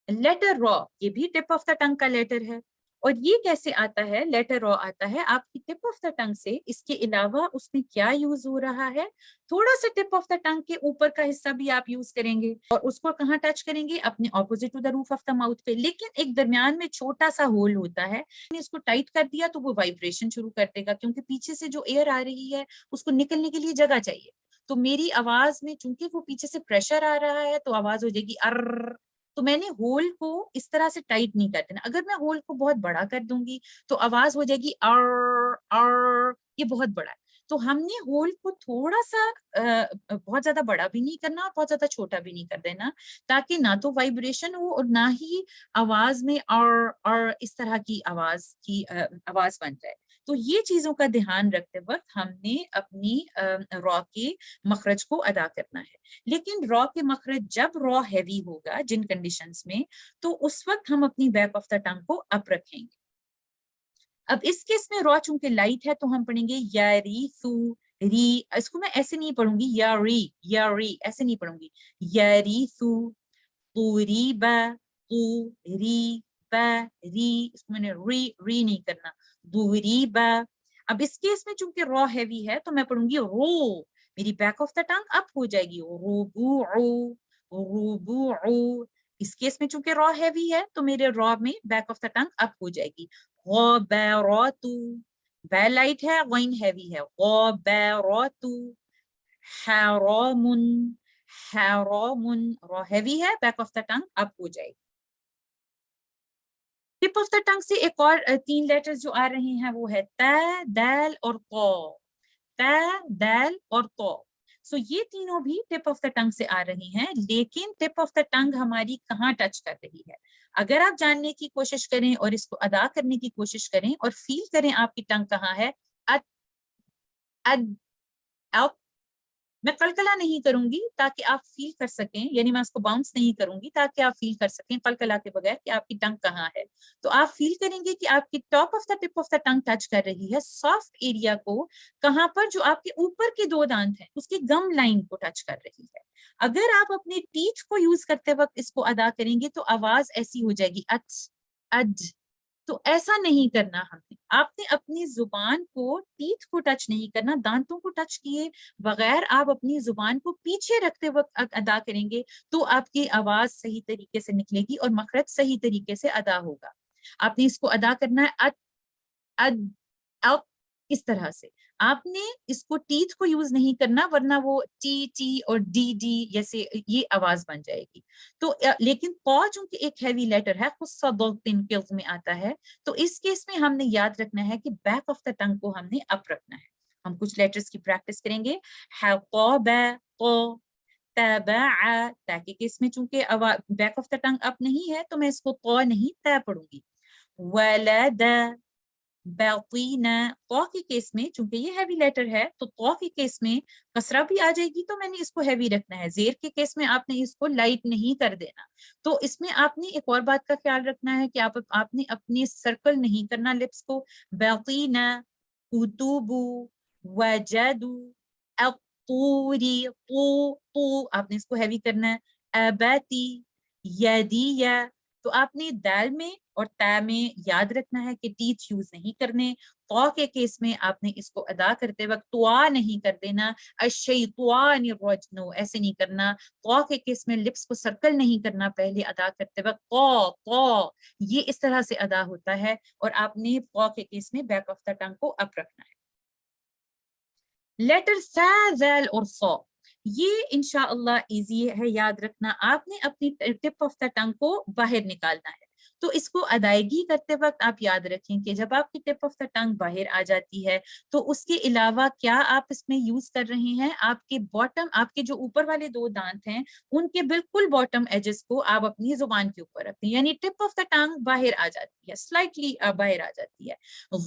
Speaker 1: لیٹر را، یہ بھی ٹپ آف دا ٹنگ کا لیٹر ہے. اور یہ کیسے آتا ہے؟ لیٹر را آتا ہے آپ کی ٹپ آف دا ٹنگ سے. اس کے علاوہ اس میں کیا یوز ہو رہا ہے؟ تھوڑا سا ٹپ آف دا ٹنگ کے اوپر کا حصہ بھی آپ یوز کریں گے اور اس کو کہاں ٹچ کریں گے؟ اپنے opposite to the roof of the mouth پہ. لیکن ایک درمیان میں چھوٹا سا ہول ہوتا ہے، اس کو ٹائٹ کر دیا تو وہ وائبریشن شروع کر دے گا، کیونکہ پیچھے سے جو ایئر آ رہی ہے اس کو نکلنے کے لیے جگہ چاہیے. تو میری آواز میں چونکہ وہ پیچھے سے پریشر آ رہا ہے تو آواز ہو جائے گی ار. تو میں نے ہول کو اس طرح سے ٹائٹ نہیں کر دینا. اگر میں ہول کو بہت بڑا کر دوں گی تو آواز ہو جائے گی ار ار، یہ بہت بڑا ہے. تو ہم نے ہول کو تھوڑا سا بہت زیادہ بڑا بھی نہیں کرنا، بہت زیادہ چھوٹا بھی نہیں کر دینا، تاکہ نہ تو وائبریشن ہو اور نہ ہی آواز میں اور اس طرح کی آواز بن جائے. تو یہ چیزوں کا دھیان رکھتے وقت ہم نے اپنی را کے مخرج کو ادا کرنا ہے. لیکن را کے مخرج جب را ہیوی ہوگا جن کنڈیشنز میں، تو اس وقت ہم اپنی بیک آف دا ٹنگ کو اپ رکھیں گے. اب اس کیس میں را چونکہ لائٹ ہے تو ہم پڑھیں گے یا ری سو ری. اس کو میں ایسے نہیں پڑھوں گی یا ری ایسے نہیں پڑھوں گی، یا ری سو. قریبا، قریبا، ری، اس کو میں نے ری نہیں کرنا، دوریبا. اب اس کیس میں چونکہ را ہیوی ہے تو میں پڑھوں گی رو، میری بیک آف دا ٹنگ اپ ہو جائے گی، روبوعو، روبوعو. اس کیس میں چونکہ را ہیوی ہے تو میرے را میں بیک آف دا ٹنگ اپ ہو جائے گی. غباراتو، بے لائٹ ہے، غین ہیوی ہے، غباراتو. حرام، حرام، را ہیوی ہے، بیک آف دا ٹنگ اپ ہو جائے گی. ٹپ آف دا ٹنگ سے ایک اور 3 لیٹرز جو آ رہے ہیں وہ ہے تا، دال اور طا. تا، دال اور طا. سو یہ تینوں بھی ٹپ آف دا ٹنگ سے آ رہی ہیں، لیکن ٹپ آف دا ٹنگ ہماری کہاں ٹچ کر رہی ہے؟ اگر آپ جاننے کی کوشش کریں اور اس کو ادا کرنے کی کوشش کریں اور فیل کریں آپ کی ٹنگ کہاں ہے، میں قلقلہ نہیں کروں گی تاکہ آپ فیل کر سکیں، یعنی میں اس کو باؤنس نہیں کروں گی تاکہ آپ فیل کر سکیں قلقلہ کے بغیر کہ آپ کی ٹنگ کہاں ہے. تو آپ فیل کریں گے کہ آپ کی top of the tip of the tongue touch کر رہی ہے سافٹ ایریا کو، کہاں پر؟ جو آپ کے اوپر کے دو دانت ہیں اس کی گم لائن کو ٹچ کر رہی ہے. اگر آپ اپنے ٹیتھ کو یوز کرتے وقت اس کو ادا کریں گے تو آواز ایسی ہو جائے گی اچ اج. تو ایسا نہیں کرنا ہم نے. آپ نے اپنی زبان کو ٹیتھ کو ٹچ نہیں کرنا، دانتوں کو ٹچ کیے بغیر آپ اپنی زبان کو پیچھے رکھتے وقت ادا کریں گے تو آپ کی آواز صحیح طریقے سے نکلے گی اور مخرج صحیح طریقے سے ادا ہوگا. آپ نے اس کو ادا کرنا ہے اس طرح سے. آپ نے اس کو ٹیتھ کو یوز نہیں کرنا ورنہ وہ ٹی ٹی اور ڈی ڈی جیسے یہ آواز بن جائے گی. تو لیکن قا چونکہ ایک ہیوی لیٹر ہے، خصہ دولتن کلز میں آتا ہے، تو اس کیس میں ہم نے یاد رکھنا ہے کہ بیک آف دا ٹنگ کو ہم نے اپ رکھنا ہے. ہم کچھ لیٹرز کی پریکٹس کریں گے. تاکہ کس میں چونکہ بیک آف دا ٹنگ اپ نہیں ہے تو میں اس کو قا نہیں تا پڑھوں گی. ولد باطینا، طا کے کیس میں چونکہ یہ ہیوی لیٹر ہے تو طا کے کیس میں کسرہ بھی آ جائے گی تو میں نے اس کو ہیوی رکھنا ہے. زیر کے کیس میں آپ نے اس کو لائٹ نہیں کر دینا. تو اس میں آپ نے ایک اور بات کا خیال رکھنا ہے کہ آپ نے اپنی سرکل نہیں کرنا لپس کو. باطینا کتبو وجدو الطوری، تو آپ نے اس کو ہیوی کرنا ہے. اباتی یدیہ، تو آپ نے دال میں اور تا میں یاد رکھنا ہے کہ ٹیتھ یوز نہیں کرنے. طا کے کیس میں آپ نے اس کو ادا کرتے وقت طوا نہیں کر دینا. الشیطان الرجیم، ایسے نہیں کرنا. طا کے کیس میں لپس کو سرکل نہیں کرنا پہلے ادا کرتے وقت. طا یہ اس طرح سے ادا ہوتا ہے. اور آپ نے طا کے کیس میں بیک آف دا ٹنگ کو اپ رکھنا ہے. لیٹر سا، ذیل اور صا، یہ انشاءاللہ ایزی ہے یاد رکھنا. آپ نے اپنی ٹپ آف دا ٹنگ کو باہر نکالنا ہے. تو اس کو ادائیگی کرتے وقت آپ یاد رکھیں کہ جب آپ کی ٹپ آف دا ٹنگ باہر آ جاتی ہے تو اس کے علاوہ کیا آپ اس میں یوز کر رہے ہیں؟ آپ کے باٹم، آپ کے جو اوپر والے دو دانت ہیں ان کے بالکل باٹم ایجز کو آپ اپنی زبان کے اوپر رکھیں، یعنی ٹپ آف دا ٹنگ باہر آ جاتی ہے، سلائٹلی باہر آ جاتی ہے.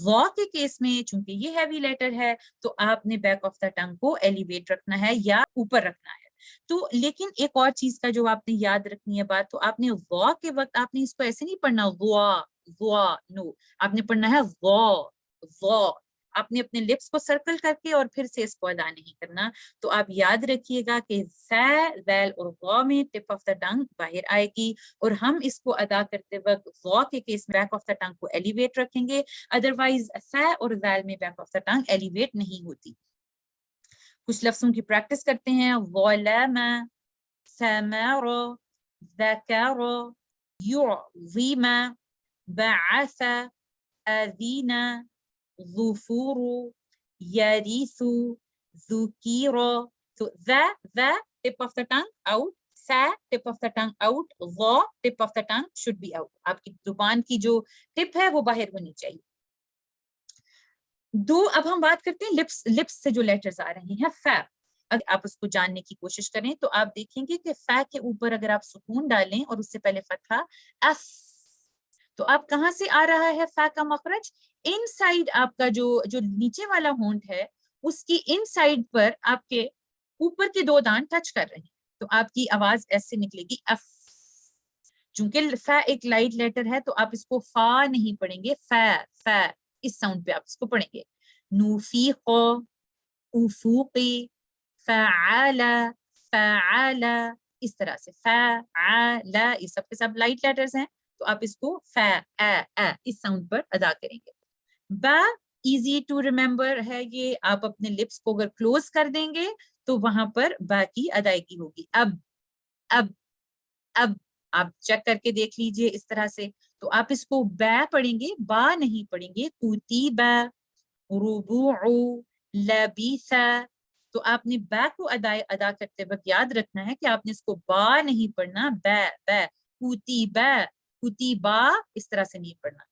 Speaker 1: وا کے کیس میں چونکہ یہ ہیوی لیٹر ہے تو آپ نے بیک آف دا ٹنگ کو ایلیویٹ رکھنا ہے یا اوپر رکھنا ہے. تو لیکن ایک اور چیز کا جو آپ نے یاد رکھنی ہے بات، تو آپ نے وا کے وقت آپ نے اس کو ایسے نہیں پڑھنا وا نو، آپ نے پڑھنا ہے وا. آپ نے اپنے لپس کو سرکل کر کے اور پھر سے اس کو ادا نہیں کرنا. تو آپ یاد رکھیے گا کہ سا، ذیل اور وا میں ٹپ آف دا ٹنگ باہر آئے گی اور ہم اس کو ادا کرتے وقت وا کے کیس میں بیک آف دا ٹنگ کو ایلیویٹ رکھیں گے، ادروائز سا اور ذیل میں back of the tongue elevate نہیں ہوتی. کچھ لفظوں کی پریکٹس کرتے ہیں. ظلم، ثمر، ذکر، يعظم، بعث، أذن، ظفور، يرث، ذكر. So the tip of the tongue out, sa tip of the tongue out, ظا tip of the tongue should be out. آپ کی زبان کی جو ٹپ ہے وہ باہر ہونی چاہیے. اب ہم بات کرتے ہیں لپس سے جو لیٹرز آ رہے ہیں. فا، اگر آپ اس کو جاننے کی کوشش کریں تو آپ دیکھیں گے کہ فا کے اوپر اگر آپ سکون ڈالیں اور اس سے پہلے فتحہ اف، تو آپ کہاں سے آ رہا ہے فا کا مخرج؟ ان سائڈ آپ کا جو نیچے والا ہونٹ ہے اس کی ان سائڈ پر آپ کے اوپر کے دو دانت ٹچ کر رہے ہیں تو آپ کی آواز ایسے نکلے گی اف. چونکہ فا ایک لائٹ لیٹر ہے تو آپ اس کو فا نہیں پڑھیں گے، فا اس ساؤنڈ پہ آپ اس کو پڑھیں گے. نوفیق، افوقی، فعال، فعال، اس طرح سے فعال، یہ سب کے سب لائٹ لیٹرز ہیں تو آپ اس کو اس ساؤنڈ پر ادا کریں گے. با ایزی ٹو ریمبر ہے، یہ آپ اپنے لپس کو اگر کلوز کر دیں گے تو وہاں پر با کی ادائیگی ہوگی. اب آپ چیک کر کے دیکھ لیجئے اس طرح سے. تو آپ اس کو با پڑھیں گے، با نہیں پڑھیں گے. کتیبا، ربوع، لبیثا. تو آپ نے با کو ادا کرتے وقت یاد رکھنا ہے کہ آپ نے اس کو با نہیں پڑھنا، با. کتیبا، کتیبا اس طرح سے نہیں پڑھنا.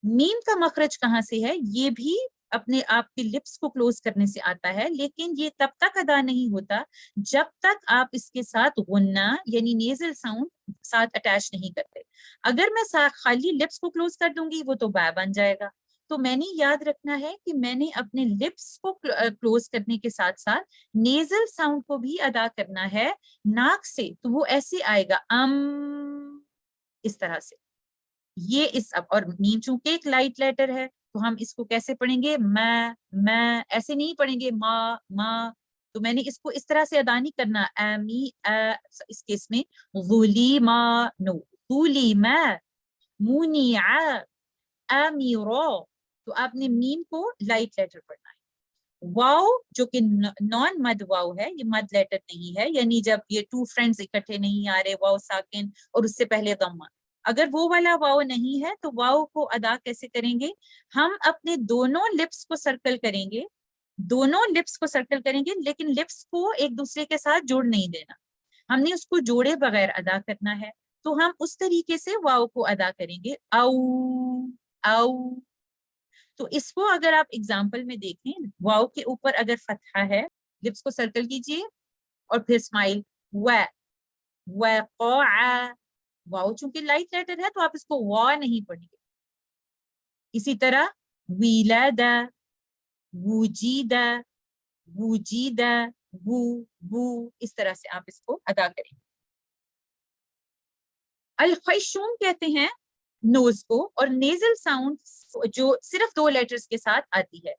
Speaker 1: میم کا مخرج کہاں سے ہے؟ یہ بھی اپنے آپ کے لپس کو کلوز کرنے سے آتا ہے، لیکن یہ تب تک ادا نہیں ہوتا جب تک آپ اس کے ساتھ غنہ یعنی نیزل ساؤنڈ ساتھ اٹیچ نہیں کرتے۔ اگر میں خالی لپس کو کلوز کر دوں گی وہ تو با بن جائے گا۔ تو میں نے یاد رکھنا ہے کہ میں نے اپنے لپس کو کلوز کرنے کے ساتھ ساتھ نیزل ساؤنڈ کو بھی ادا کرنا ہے ناک سے، تو وہ ایسے آئے گا اس طرح سے۔ یہ اس اب اور میم چونکہ ایک لائٹ لیٹر ہے تو ہم اس کو کیسے پڑھیں گے؟ میں ایسے نہیں پڑھیں گے ما، تو میں نے اس کو اس طرح سے ادا نہیں کرنا امی اس کیس میں غلی ما نو غلی ما مونی امیرو، تو آپ نے میم کو لائٹ لیٹر پڑھنا ہے۔ واؤ جو کہ نان مد واؤ ہے، یہ مد لیٹر نہیں ہے، یعنی جب یہ ٹو فرینڈز اکٹھے نہیں آ رہے، واؤ ساکن اور اس سے پہلے ضمہ، اگر وہ والا واؤ نہیں ہے تو واؤ کو ادا کیسے کریں گے؟ ہم اپنے دونوں لپس کو سرکل کریں گے، دونوں لپس کو سرکل کریں گے، لیکن لپس کو ایک دوسرے کے ساتھ جوڑ نہیں دینا، ہم نے اس کو جوڑے بغیر ادا کرنا ہے۔ تو ہم اس طریقے سے واؤ کو ادا کریں گے، او او۔ تو اس کو اگر آپ اگزامپل میں دیکھیں، واؤ کے اوپر اگر فتحہ ہے، لپس کو سرکل کیجئے اور پھر اسمائل، وقع، واؤ چونکہ لائٹ لیٹر ہے تو آپ اس کو وا نہیں پڑھیں گے۔ اسی طرح ولد، وجید، وجید، وو، اس طرح سے آپ اس کو ادا کریں گے۔ الخیشوم کہتے ہیں نوز کو، اور نیزل ساؤنڈ جو صرف 2 لیٹرز کے ساتھ آتی ہے۔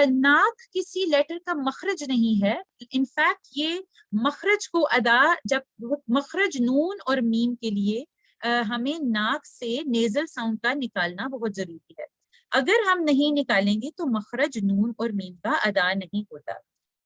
Speaker 1: ناک کسی لیٹر کا مخرج نہیں ہے، انفیکٹ یہ مخرج کو ادا، جب مخرج نون اور میم کے لیے ہمیں ناک سے نیزل ساؤنڈ کا نکالنا بہت ضروری ہے۔ اگر ہم نہیں نکالیں گے تو مخرج نون اور میم کا ادا نہیں ہوتا۔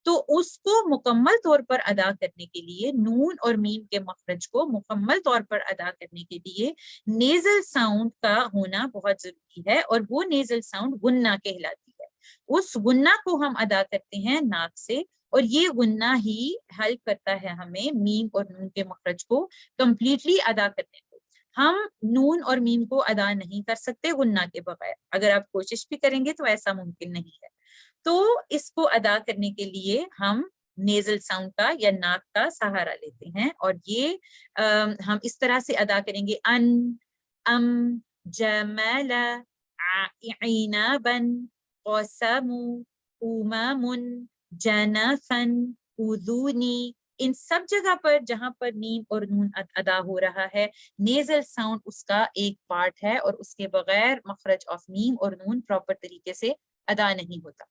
Speaker 1: تو اس کو مکمل طور پر ادا کرنے کے لیے، نون اور میم کے مخرج کو مکمل طور پر ادا کرنے کے لیے نیزل ساؤنڈ کا ہونا بہت ضروری ہے، اور وہ نیزل ساؤنڈ غنہ کہلاتی ہے۔ اس غنہ کو ہم ادا کرتے ہیں ناک سے، اور یہ غنہ ہی ہیلپ کرتا ہے ہمیں میم اور نون کے مخرج کو کمپلیٹلی ادا کرنے کو۔ ہم نون اور میم کو ادا نہیں کر سکتے غنہ کے بغیر، اگر آپ کوشش بھی کریں گے تو ایسا ممکن نہیں ہے۔ تو اس کو ادا کرنے کے لیے ہم نیزل ساؤنڈ کا یا ناک کا سہارا لیتے ہیں، اور یہ ہم اس طرح سے ادا کریں گے، ان، ام، جمال، عنابا، قسم، امم، جنفن، اذونی، ان سب جگہ پر جہاں پر میم اور نون ادا ہو رہا ہے، نیزل ساؤنڈ اس کا ایک پارٹ ہے، اور اس کے بغیر مخرج آف میم اور نون پراپر طریقے سے ادا نہیں ہوتا۔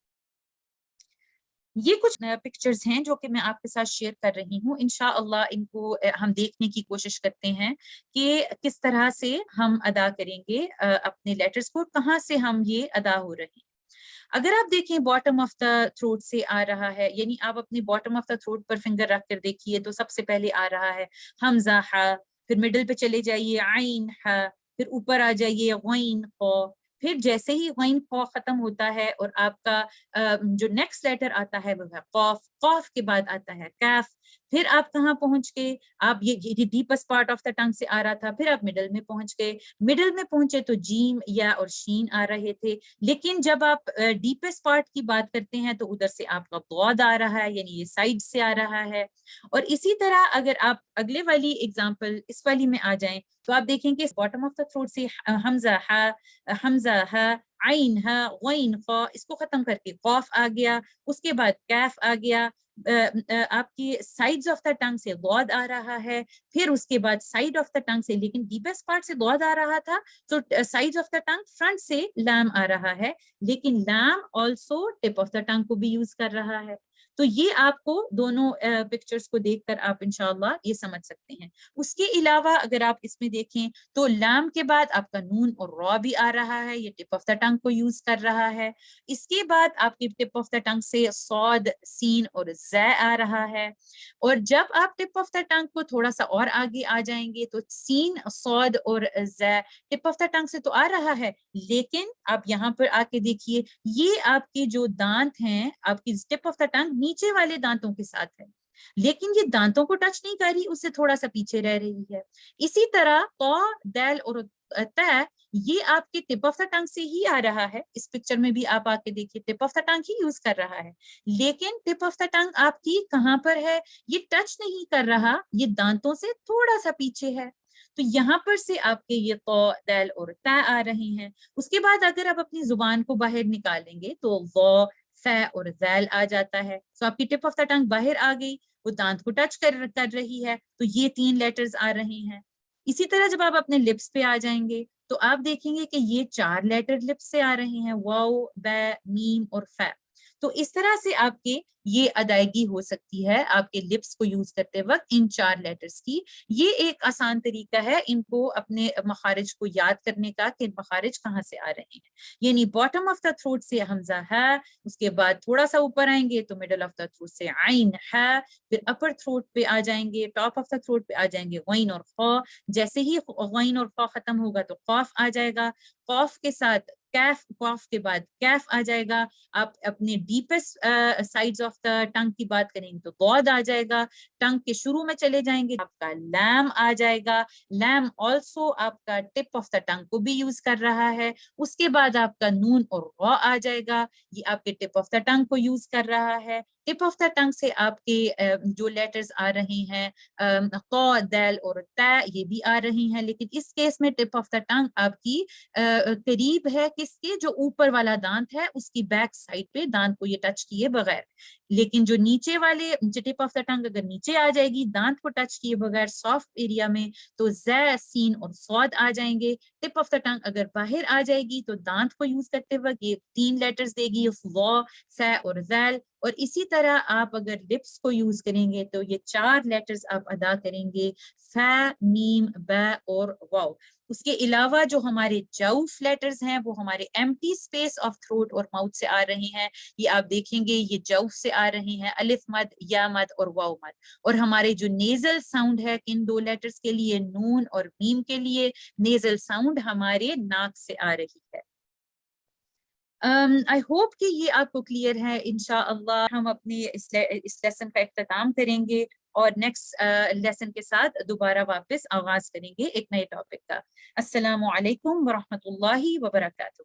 Speaker 1: یہ کچھ پکچرز ہیں جو کہ میں آپ کے ساتھ شیئر کر رہی ہوں، انشاءاللہ ان کو ہم دیکھنے کی کوشش کرتے ہیں کہ کس طرح سے ہم ادا کریں گے اپنے لیٹرز کو، کہاں سے ہم یہ ادا ہو رہے ہیں۔ اگر آپ دیکھیں باٹم آف دا تھروٹ سے آ رہا ہے، یعنی آپ اپنی bottom of the throat per finger رکھ کر دیکھیے تو سب سے پہلے آ رہا ہے حمزہ ح، پھر مڈل پہ چلے جائیے عین ح، پھر اوپر آ جائیے غین خ، پھر جیسے ہی غین خ ختم ہوتا ہے اور آپ کا جو نیکسٹ لیٹر آتا ہے وہ ہے قاف، قاف کے بعد آتا ہے کاف، پھر آپ کہاں پہنچ گئے؟ آپ یہ deepest part of the tongue سے آ رہا تھا، پھر آپ مڈل میں پہنچ گئے، مڈل میں پہنچے تو جیم، یا اور شین آ رہے تھے، لیکن جب آپ ڈیپسٹ پارٹ کی بات کرتے ہیں تو ادھر سے آپ کا ضاد آ رہا ہے، یعنی یہ سائڈ سے آ رہا ہے۔ اور اسی طرح اگر آپ اگلے والی ایگزامپل اس والی میں آ جائیں تو آپ دیکھیں کہ باٹم آف دا تھروٹ سے حمزہ ح، حمزہ ح، عین ح، غین خ، اس کو ختم کر کے قاف آ گیا، اس کے بعد کیف آ گیا، آپ کی سائڈز آف دا ٹنگ سے ضاد آ رہا ہے، پھر اس کے بعد سائڈ آف دا ٹنگ سے، لیکن ڈیپسٹ پارٹ سے ضاد آ رہا تھا تو sides of the tongue front سے لام آ رہا ہے، لیکن لام also tip of the tongue کو بھی یوز کر رہا ہے۔ تو یہ آپ کو دونوں پکچرز کو دیکھ کر آپ انشاءاللہ یہ سمجھ سکتے ہیں۔ اس کے علاوہ اگر آپ اس میں دیکھیں تو لام کے بعد آپ کا نون اور را بھی آ رہا ہے، یہ ٹپ آف دا ٹنگ کو یوز کر رہا ہے۔ اس کے بعد آپ کی ٹپ آف دا ٹنگ سے صاد، سین اور زے آ رہا ہے، اور جب آپ ٹپ آف دا ٹنگ کو تھوڑا سا اور آگے آ جائیں گے تو سین، صاد اور زے ٹپ آف دا ٹنگ سے تو آ رہا ہے، لیکن آپ یہاں پر آ کے دیکھیے یہ آپ کے جو دانت ہیں، آپ کی ٹپ آف دا ٹنگ نیچے والے دانتوں کے ساتھ ہے، لیکن یہ دانتوں کو ٹچ نہیں کر رہی، اس سے تھوڑا سا پیچھے رہ رہی ہے. اسی طرح ق، دال اور ت یہ آپ کے ٹپ آف دا ٹنگ سے ہی آ رہا ہے. اس پکچر میں بھی آپ آ کے دیکھیے ٹپ of the tongue he use کر رہا ہے، لیکن ٹپ آف دا ٹنگ آپ کی کہاں پر ہے؟ یہ ٹچ نہیں کر رہا، یہ دانتوں سے تھوڑا سا پیچھے ہے. تو یہاں پر سے آپ کے یہ ق، دال اور ت آ رہے ہیں. اس کے بعد اگر آپ اپنی زبان کو باہر نکالیں گے تو و، ف اور ذیل آ جاتا ہے. تو آپ کی ٹپ آف دا ٹنگ باہر آ گئی، وہ دانت کو ٹچ کر رہی ہے، تو یہ 3 لیٹرز آ رہے ہیں. اسی طرح جب آپ اپنے لپس پہ آ جائیں گے تو آپ دیکھیں گے کہ یہ 4 لیٹر لپس سے آ رہے ہیں، واو، ب، میم اور ف. تو اس طرح سے آپ کے یہ ادائیگی ہو سکتی ہے آپ کے لپس کو یوز کرتے وقت ان 4 لیٹرز کی. یہ ایک آسان طریقہ ہے ان کو اپنے مخارج کو یاد کرنے کا کہ مخارج کہاں سے آ رہے ہیں. یعنی باٹم آف دا تھروٹ سے حمزہ ہے، اس کے بعد تھوڑا سا اوپر آئیں گے تو مڈل آف دا تھروٹ سے عین ہے، پھر اپر تھروٹ پہ آ جائیں گے، ٹاپ آف دا تھروٹ پہ آ جائیں گے غین اور خا. جیسے ہی غین اور خا ختم ہوگا تو قاف آ جائے گا، قاف کے ساتھ کیف، قاف کے بعد کیف آ جائے گا. آپ اپنے ڈیپسٹ سائڈز آف دا ٹنگ کی بات کریں گے تو ضاد آ جائے گا. ٹنگ کے شروع میں چلے جائیں گے آپ کا لام آ جائے گا. لام آلسو آپ کا ٹپ آف دا ٹنگ کو بھی یوز کر رہا ہے. اس کے بعد آپ کا نون اور غا آ جائے گا، یہ آپ کے ٹپ آف دا ٹنگ کو یوز کر رہا ہے. ٹپ آف دا ٹنگ سے آپ کے جو لیٹرز آ رہے ہیں ق، دال اور تا، یہ بھی آ رہی ہیں. لیکن اس کیس میں ٹپ آف دا ٹنگ آپ کی قریب ہے کس کے؟ جو اوپر والا دانت ہے اس کی بیک سائڈ پہ، دانت کو یہ ٹچ کیے بغیر. لیکن جو نیچے والے ٹپ آف دا ٹنگ اگر نیچے آ جائے گی دانت کو ٹچ کیے بغیر سافٹ ایریا میں تو ز، سین اور صاد آ جائیں گے. ٹپ آف دا ٹنگ اگر باہر آ جائے گی تو دانت کو یوز کرتے وقت یہ 3 لیٹرز دے گی، و، ف اور ذیل. اور اسی طرح آپ اگر لپس کو یوز کریں گے تو یہ 4 لیٹرز آپ ادا کریں گے، ف، میم، ب اور واو. اس کے علاوہ جو ہمارے جوف لیٹرز ہیں وہ ہمارے ایمٹی اسپیس آف تھروٹ اور ماؤتھ سے آ رہے ہیں. یہ آپ دیکھیں گے یہ جوف سے آ رہے ہیں، الف مد، یا مد اور واو مد. اور ہمارے جو نیزل ساؤنڈ ہے ان 2 لیٹرز کے لیے، نون اور میم کے لیے، نیزل ساؤنڈ ہمارے ناک سے آ رہی ہے. آئی ہوپ کہ یہ آپ کو کلیئر ہے. انشاءاللہ ہم اپنے اس لیسن کا اختتام کریں گے اور نیکسٹ لیسن کے ساتھ دوبارہ واپس آغاز کریں گے ایک نئے ٹاپک کا. السلام علیکم ورحمۃ اللہ وبرکاتہ.